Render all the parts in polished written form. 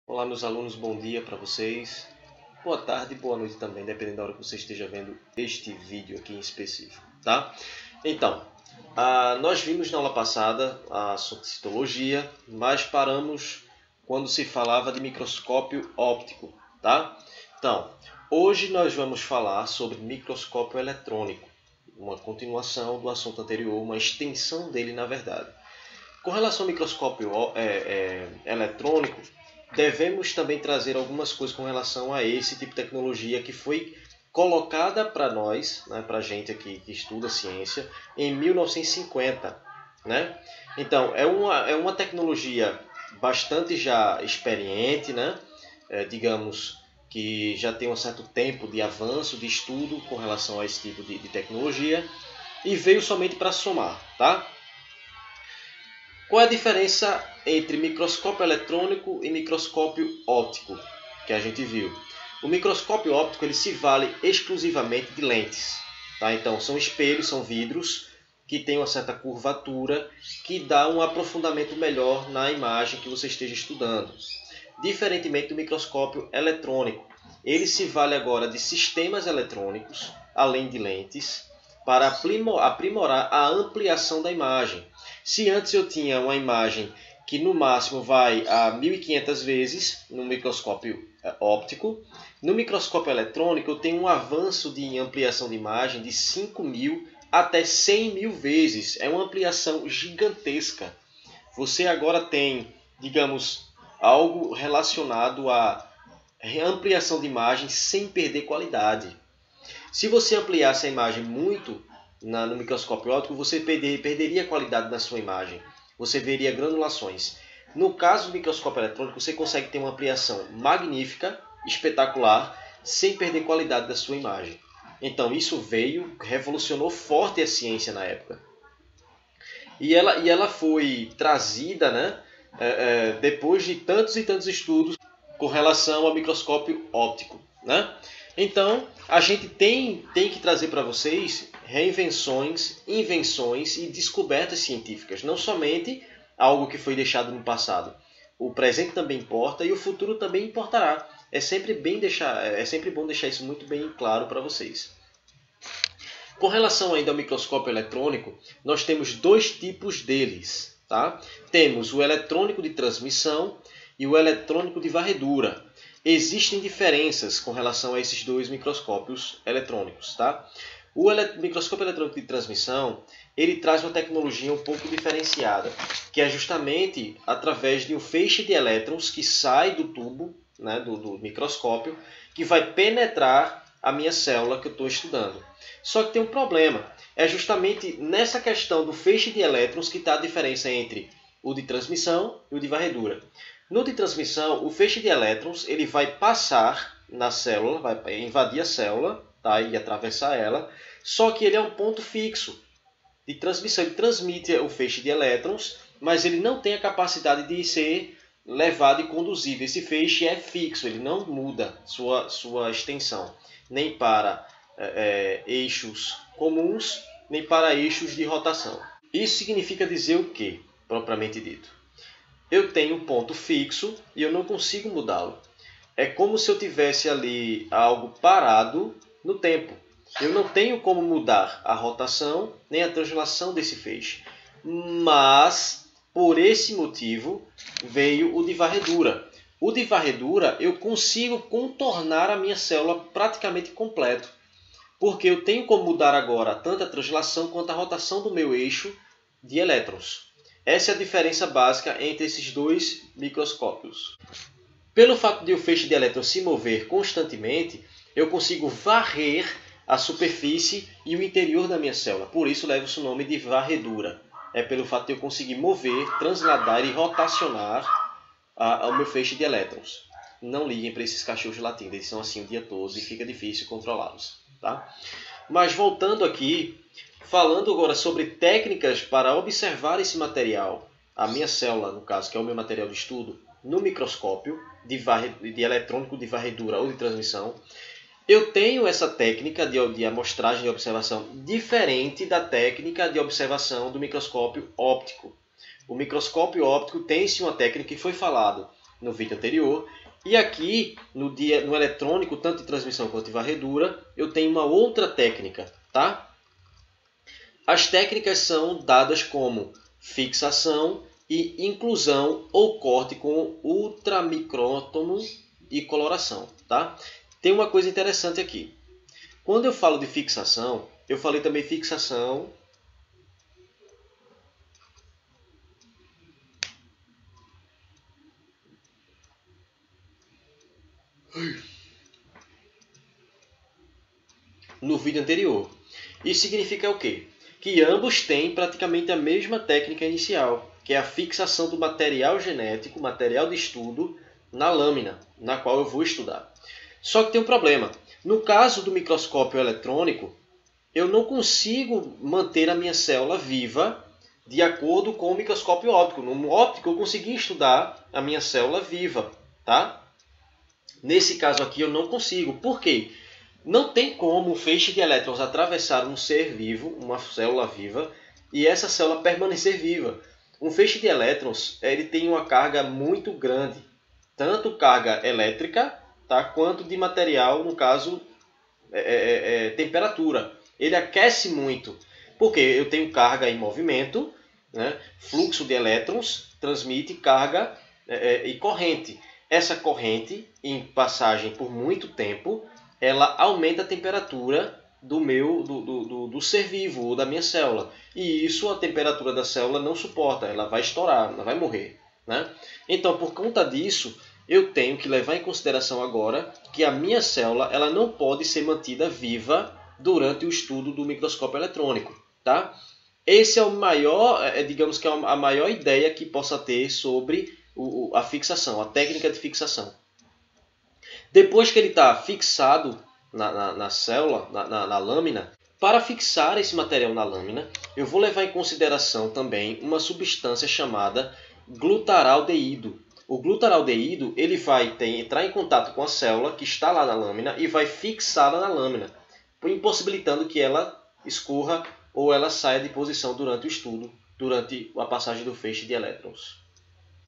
Olá, meus alunos, bom dia para vocês. Boa tarde e boa noite também, dependendo da hora que você esteja vendo este vídeo aqui em específico, tá? Então, nós vimos na aula passada a citologia, mas paramos quando se falava de microscópio óptico, tá? Então, hoje nós vamos falar sobre microscópio eletrônico, uma continuação do assunto anterior, uma extensão dele na verdade. Com relação ao microscópio eletrônico, devemos também trazer algumas coisas com relação a esse tipo de tecnologia que foi colocada para nós, né, para a gente aqui que estuda ciência, em 1950. Né? Então, é uma tecnologia bastante já experiente, né? Digamos que já tem um certo tempo de avanço, de estudo com relação a esse tipo de tecnologia, e veio somente para somar. Tá? Qual é a diferença entre microscópio eletrônico e microscópio óptico que a gente viu? O microscópio óptico ele se vale exclusivamente de lentes. Tá? Então, são espelhos, são vidros que têm uma certa curvatura que dá um aprofundamento melhor na imagem que você esteja estudando. Diferentemente do microscópio eletrônico, ele se vale agora de sistemas eletrônicos, além de lentes, para aprimorar a ampliação da imagem. Se antes eu tinha uma imagem que no máximo vai a 1500 vezes no microscópio óptico, no microscópio eletrônico eu tenho um avanço de ampliação de imagem de 5000 até 100.000 vezes. É uma ampliação gigantesca. Você agora tem, digamos, algo relacionado à ampliação de imagem sem perder qualidade. Se você ampliasse a imagem muito no microscópio óptico, você perderia a qualidade da sua imagem. Você veria granulações. No caso do microscópio eletrônico, você consegue ter uma ampliação magnífica, espetacular, sem perder a qualidade da sua imagem. Então isso revolucionou forte a ciência na época. E ela foi trazida, né, depois de tantos e tantos estudos com relação ao microscópio óptico. Né? Então, a gente tem que trazer para vocês reinvenções, invenções e descobertas científicas. Não somente algo que foi deixado no passado. O presente também importa e o futuro também importará. É sempre bom deixar isso muito bem claro para vocês. Com relação ainda ao microscópio eletrônico, nós temos dois tipos deles. Tá? Temos o eletrônico de transmissão e o eletrônico de varredura. Existem diferenças com relação a esses dois microscópios eletrônicos. Tá? O microscópio eletrônico de transmissão ele traz uma tecnologia um pouco diferenciada, que é justamente através de um feixe de elétrons que sai do tubo, né, do microscópio, que vai penetrar a minha célula que eu estou estudando. Só que tem um problema. É justamente nessa questão do feixe de elétrons que está a diferença entre o de transmissão e o de varredura. No de transmissão, o feixe de elétrons ele vai passar na célula, vai invadir a célula, tá, e atravessar ela, só que ele é um ponto fixo de transmissão. Ele transmite o feixe de elétrons, mas ele não tem a capacidade de ser levado e conduzido. Esse feixe é fixo, ele não muda sua extensão, nem para eixos comuns, nem para eixos de rotação. Isso significa dizer o quê, propriamente dito? Eu tenho um ponto fixo e eu não consigo mudá-lo. É como se eu tivesse ali algo parado no tempo. Eu não tenho como mudar a rotação nem a translação desse feixe. Mas, por esse motivo, veio o de varredura. O de varredura eu consigo contornar a minha célula praticamente completo. Porque eu tenho como mudar agora tanto a translação quanto a rotação do meu eixo de elétrons. Essa é a diferença básica entre esses dois microscópios. Pelo fato de o feixe de elétrons se mover constantemente, eu consigo varrer a superfície e o interior da minha célula. Por isso leva-se o nome de varredura. É pelo fato de eu conseguir mover, transladar e rotacionar o meu feixe de elétrons. Não liguem para esses cachorros latindo, eles são assim o dia todo e fica difícil controlá-los. Tá? Mas voltando aqui, falando agora sobre técnicas para observar esse material, a minha célula, no caso, que é o meu material de estudo, no microscópio de eletrônico de varredura ou de transmissão, eu tenho essa técnica de amostragem de observação diferente da técnica de observação do microscópio óptico. O microscópio óptico tem-se uma técnica que foi falado no vídeo anterior. E aqui no eletrônico, tanto de transmissão quanto de varredura, eu tenho uma outra técnica, tá? As técnicas são dadas como fixação e inclusão ou corte com ultramicrótomo e coloração, tá? Tem uma coisa interessante aqui. Quando eu falo de fixação, eu falei também fixação no vídeo anterior. Isso significa o quê? Que ambos têm praticamente a mesma técnica inicial, que é a fixação do material genético, material de estudo, na lâmina, na qual eu vou estudar. Só que tem um problema. No caso do microscópio eletrônico, eu não consigo manter a minha célula viva de acordo com o microscópio óptico. No óptico, eu consegui estudar a minha célula viva, tá? Nesse caso aqui, eu não consigo. Por quê? Não tem como um feixe de elétrons atravessar um ser vivo, uma célula viva, e essa célula permanecer viva. Um feixe de elétrons ele tem uma carga muito grande, tanto carga elétrica, tá, quanto de material, no caso, temperatura. Ele aquece muito, porque eu tenho carga em movimento, né? Fluxo de elétrons transmite carga e corrente. Essa corrente, em passagem por muito tempo, ela aumenta a temperatura do ser vivo ou da minha célula. E isso a temperatura da célula não suporta, ela vai estourar, ela vai morrer, né? Então, por conta disso, eu tenho que levar em consideração agora que a minha célula ela não pode ser mantida viva durante o estudo do microscópio eletrônico, tá? Esse é o maior, digamos que é a maior ideia que possa ter sobre a fixação, a técnica de fixação. Depois que ele está fixado na célula, na lâmina, para fixar esse material na lâmina, eu vou levar em consideração também uma substância chamada glutaraldeído. O glutaraldeído ele vai entrar em contato com a célula que está lá na lâmina e vai fixá-la na lâmina, impossibilitando que ela escorra ou ela saia de posição durante o estudo, durante a passagem do feixe de elétrons.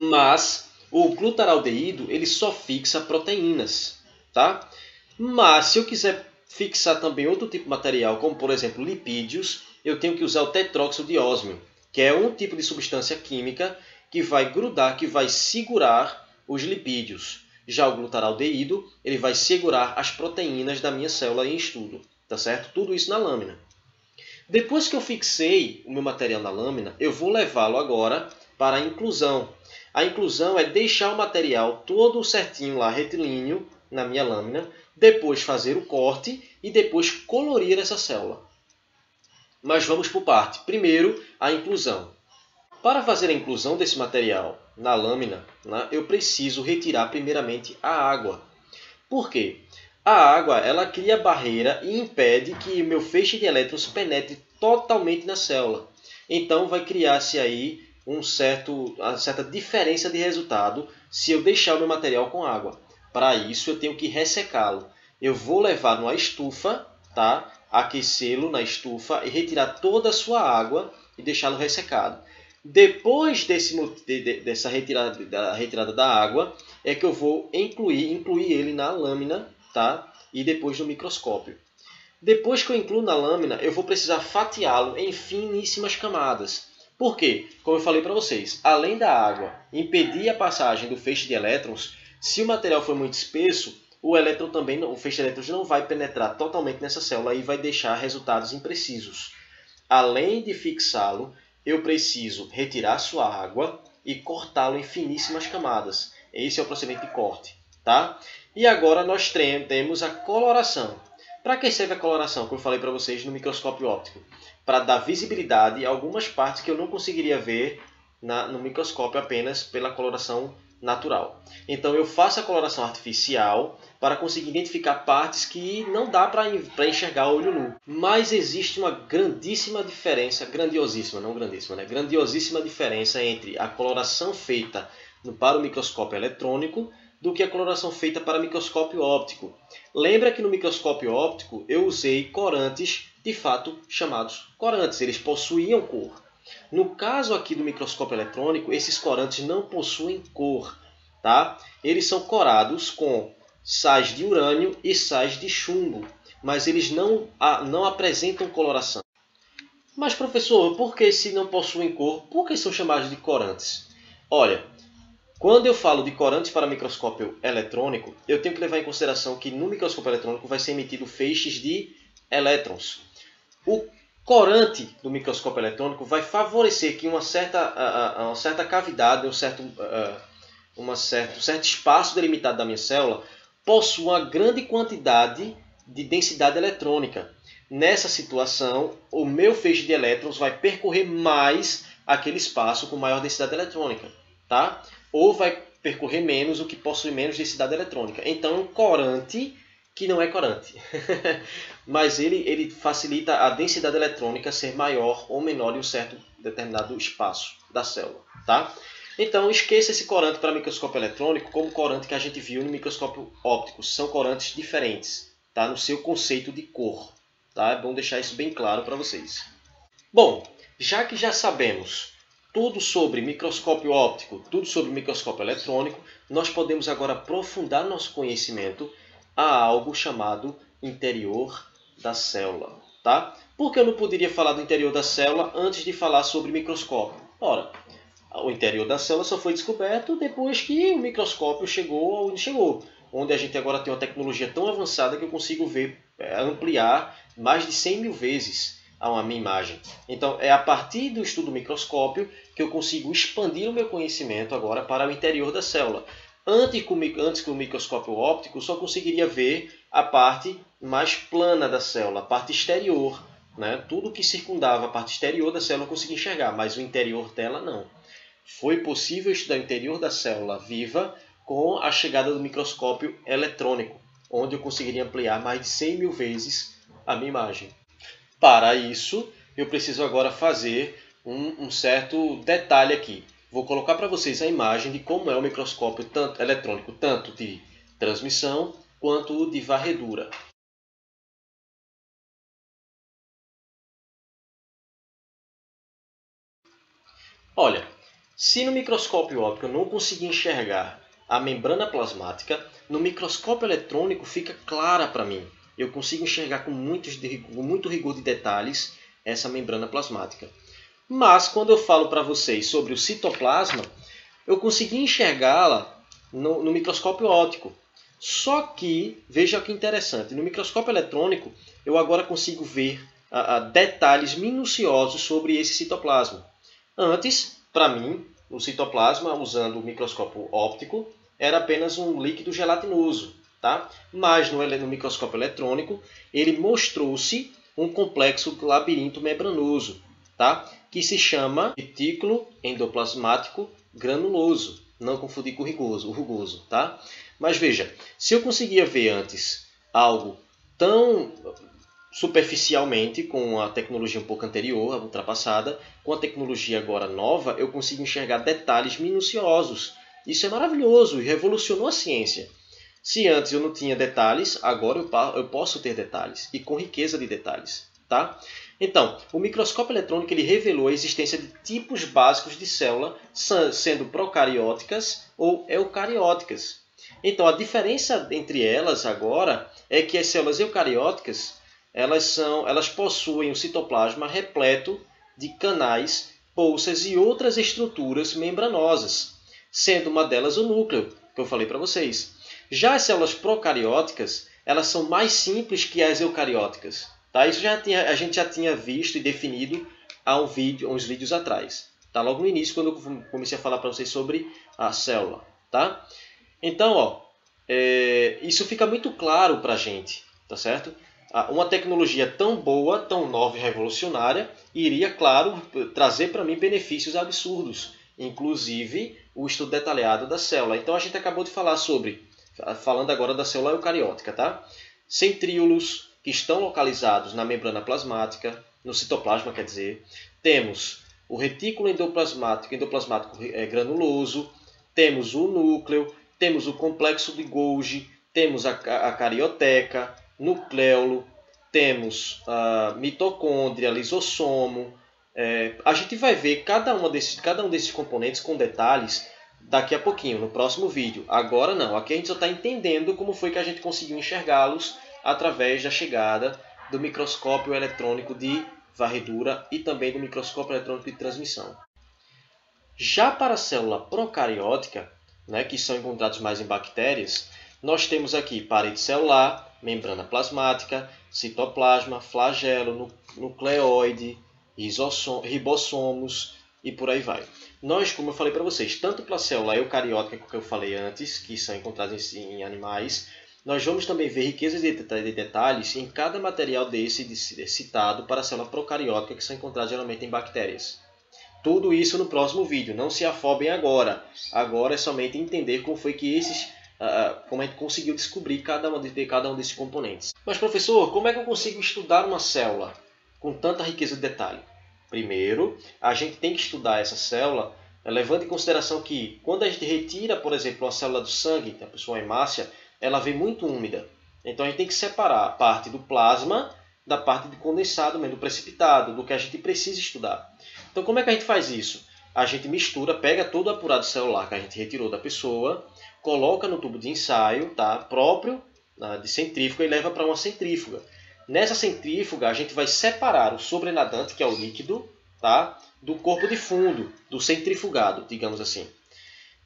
Mas o glutaraldeído ele só fixa proteínas, tá? Mas se eu quiser fixar também outro tipo de material, como por exemplo lipídios, eu tenho que usar o tetróxido de ósmio, que é um tipo de substância química que vai grudar, que vai segurar os lipídios. Já o glutaraldeído, ele vai segurar as proteínas da minha célula em estudo, tá certo? Tudo isso na lâmina. Depois que eu fixei o meu material na lâmina, eu vou levá-lo agora para a inclusão. A inclusão é deixar o material todo certinho lá, retilíneo, na minha lâmina, depois fazer o corte e depois colorir essa célula. Mas vamos por parte. Primeiro, a inclusão. Para fazer a inclusão desse material na lâmina, né, eu preciso retirar primeiramente a água. Por quê? A água ela cria barreira e impede que meu feixe de elétrons penetre totalmente na célula. Então vai criar-se aí uma certa diferença de resultado se eu deixar o meu material com água. Para isso eu tenho que ressecá-lo. Eu vou levar numa estufa, tá? Aquecê-lo na estufa e retirar toda a sua água e deixá-lo ressecado. Depois dessa retirada da água, é que eu vou incluir ele na lâmina, tá? E depois no microscópio. Depois que eu incluo na lâmina, eu vou precisar fatiá-lo em finíssimas camadas. Por quê? Como eu falei para vocês, além da água impedir a passagem do feixe de elétrons, se o material for muito espesso, o feixe de elétrons não vai penetrar totalmente nessa célula e vai deixar resultados imprecisos. Além de fixá-lo, eu preciso retirar sua água e cortá-lo em finíssimas camadas. Esse é o procedimento de corte, tá? E agora nós temos a coloração. Para que serve a coloração, como eu falei para vocês no microscópio óptico? Para dar visibilidade a algumas partes que eu não conseguiria ver no microscópio apenas pela coloração natural. Então eu faço a coloração artificial para conseguir identificar partes que não dá para enxergar a olho nu. Mas existe uma grandíssima diferença, grandiosíssima, não grandíssima, né? Grandiosíssima diferença entre a coloração feita para o microscópio eletrônico do que a coloração feita para microscópio óptico. Lembra que no microscópio óptico eu usei corantes, de fato chamados corantes, eles possuíam cor. No caso aqui do microscópio eletrônico, esses corantes não possuem cor. tá? Eles são corados com sais de urânio e sais de chumbo, mas eles não apresentam coloração. Mas, professor, por que se não possuem cor, por que são chamados de corantes? Olha, quando eu falo de corantes para microscópio eletrônico, eu tenho que levar em consideração que no microscópio eletrônico vai ser emitido feixes de elétrons. O corante do microscópio eletrônico vai favorecer que uma certa cavidade, um certo espaço delimitado da minha célula possua uma grande quantidade de densidade eletrônica. Nessa situação, o meu feixe de elétrons vai percorrer mais aquele espaço com maior densidade eletrônica, tá? Ou vai percorrer menos o que possui menos densidade eletrônica. Então, é um corante que não é corante. Mas ele facilita a densidade eletrônica ser maior ou menor em um certo determinado espaço da célula, tá? Então, esqueça esse corante para microscópio eletrônico como o corante que a gente viu no microscópio óptico. São corantes diferentes, tá? No seu conceito de cor. Tá? É bom deixar isso bem claro para vocês. Bom, já que já sabemos tudo sobre microscópio óptico, tudo sobre microscópio eletrônico, nós podemos agora aprofundar nosso conhecimento a algo chamado interior da célula. Tá? Por que eu não poderia falar do interior da célula antes de falar sobre microscópio? Ora, o interior da célula só foi descoberto depois que o microscópio chegou onde chegou, onde a gente agora tem uma tecnologia tão avançada que eu consigo ver, ampliar mais de 100 mil vezes a minha imagem. Então, é a partir do estudo do microscópio que eu consigo expandir o meu conhecimento agora para o interior da célula. Antes com o microscópio óptico, eu só conseguiria ver a parte mais plana da célula, a parte exterior. Né? Tudo que circundava a parte exterior da célula eu conseguia enxergar, mas o interior dela não. Foi possível estudar o interior da célula viva com a chegada do microscópio eletrônico, onde eu conseguiria ampliar mais de 100 mil vezes a minha imagem. Para isso, eu preciso agora fazer um certo detalhe aqui. Vou colocar para vocês a imagem de como é o microscópio eletrônico, tanto de transmissão quanto de varredura. Olha, se no microscópio óptico eu não conseguir enxergar a membrana plasmática, no microscópio eletrônico fica clara para mim. Eu consigo enxergar com muito rigor de detalhes essa membrana plasmática. Mas quando eu falo para vocês sobre o citoplasma, eu consegui enxergá-la no microscópio óptico. Só que, veja que interessante, no microscópio eletrônico eu agora consigo ver detalhes minuciosos sobre esse citoplasma. Antes, para mim, o citoplasma, usando o microscópio óptico, era apenas um líquido gelatinoso. Tá? Mas no microscópio eletrônico, ele mostrou-se um complexo labirinto membranoso, tá? Que se chama retículo endoplasmático granuloso. Não confundir com o rugoso. Tá? Mas veja, se eu conseguia ver antes algo tão superficialmente, com a tecnologia um pouco anterior, ultrapassada, com a tecnologia agora nova, eu consigo enxergar detalhes minuciosos. Isso é maravilhoso e revolucionou a ciência. Se antes eu não tinha detalhes, agora eu posso ter detalhes, e com riqueza de detalhes. Tá? Então, o microscópio eletrônico ele revelou a existência de tipos básicos de célula, sendo procarióticas ou eucarióticas. Então, a diferença entre elas agora é que as células eucarióticas elas possuem um citoplasma repleto de canais, bolsas e outras estruturas membranosas, sendo uma delas o núcleo, que eu falei para vocês. Já as células procarióticas, elas são mais simples que as eucarióticas. Tá? Isso a gente já tinha visto e definido há uns vídeos atrás. Tá? Logo no início, quando eu comecei a falar para vocês sobre a célula. Tá? Então, isso fica muito claro para a gente. Tá certo? Uma tecnologia tão boa, tão nova e revolucionária, iria, claro, trazer para mim benefícios absurdos. Inclusive, o estudo detalhado da célula. Então, a gente acabou de falar falando agora da célula eucariótica, tá? Centríolos que estão localizados na membrana plasmática, no citoplasma, quer dizer. Temos o retículo endoplasmático granuloso, temos o núcleo, temos o complexo de Golgi, temos a carioteca, nucleolo, temos a mitocôndria, lisossomo. A gente vai ver cada um desses componentes com detalhes daqui a pouquinho, no próximo vídeo. Agora não, aqui a gente só está entendendo como foi que a gente conseguiu enxergá-los através da chegada do microscópio eletrônico de varredura e também do microscópio eletrônico de transmissão. Já para a célula procariótica, né, que são encontrados mais em bactérias, nós temos aqui parede celular, membrana plasmática, citoplasma, flagelo, nucleoide, ribossomos e por aí vai. Nós, como eu falei para vocês, tanto para a célula eucariótica que eu falei antes, que são encontradas em animais, nós vamos também ver riquezas de detalhes em cada material desse citado para a célula procariótica, que são encontrados geralmente em bactérias. Tudo isso no próximo vídeo, não se afobem agora. Agora é somente entender como foi que como a gente conseguiu descobrir cada um desses componentes. Mas professor, como é que eu consigo estudar uma célula com tanta riqueza de detalhe? Primeiro, a gente tem que estudar essa célula levando em consideração que quando a gente retira, por exemplo, uma célula do sangue, que a pessoa é hemácia, ela vem muito úmida. Então a gente tem que separar a parte do plasma da parte de condensado, do precipitado, do que a gente precisa estudar. Então como é que a gente faz isso? A gente mistura, pega todo o apurado celular que a gente retirou da pessoa, coloca no tubo de ensaio, tá, próprio de centrífuga e leva para uma centrífuga. Nessa centrífuga a gente vai separar o sobrenadante, que é o líquido, tá, do corpo de fundo, do centrifugado, digamos assim.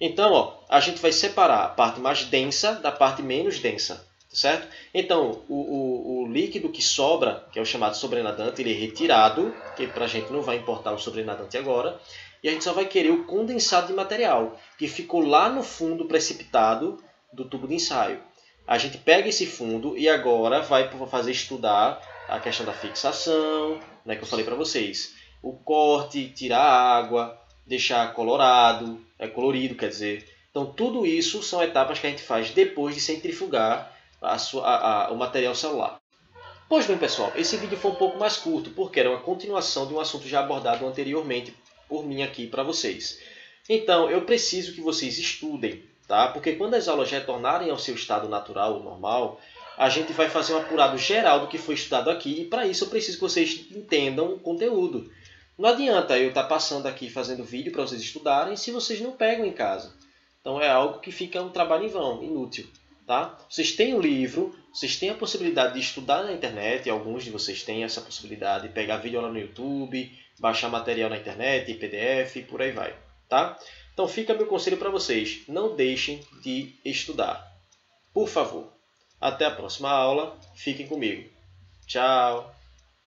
Então, a gente vai separar a parte mais densa da parte menos densa, certo? Então, o líquido que sobra, que é o chamado sobrenadante, ele é retirado, que para a gente não vai importar o sobrenadante agora, e a gente só vai querer o condensado de material, que ficou lá no fundo precipitado do tubo de ensaio. A gente pega esse fundo e agora vai fazer estudar a questão da fixação, né, que eu falei para vocês. O corte, tirar a água, deixar colorido, quer dizer. Então, tudo isso são etapas que a gente faz depois de centrifugar o material celular. Pois bem, pessoal, esse vídeo foi um pouco mais curto, porque era uma continuação de um assunto já abordado anteriormente por mim aqui para vocês. Então, eu preciso que vocês estudem, tá? Porque quando as aulas retornarem ao seu estado natural, normal, a gente vai fazer um apurado geral do que foi estudado aqui, e para isso eu preciso que vocês entendam o conteúdo. Não adianta eu estar passando aqui fazendo vídeo para vocês estudarem se vocês não pegam em casa. Então é algo que fica um trabalho em vão, inútil. Tá? Vocês têm o livro, vocês têm a possibilidade de estudar na internet, alguns de vocês têm essa possibilidade de pegar vídeo lá no YouTube, baixar material na internet, PDF e por aí vai. Tá? Então fica meu conselho para vocês, não deixem de estudar. Por favor. Até a próxima aula, fiquem comigo. Tchau!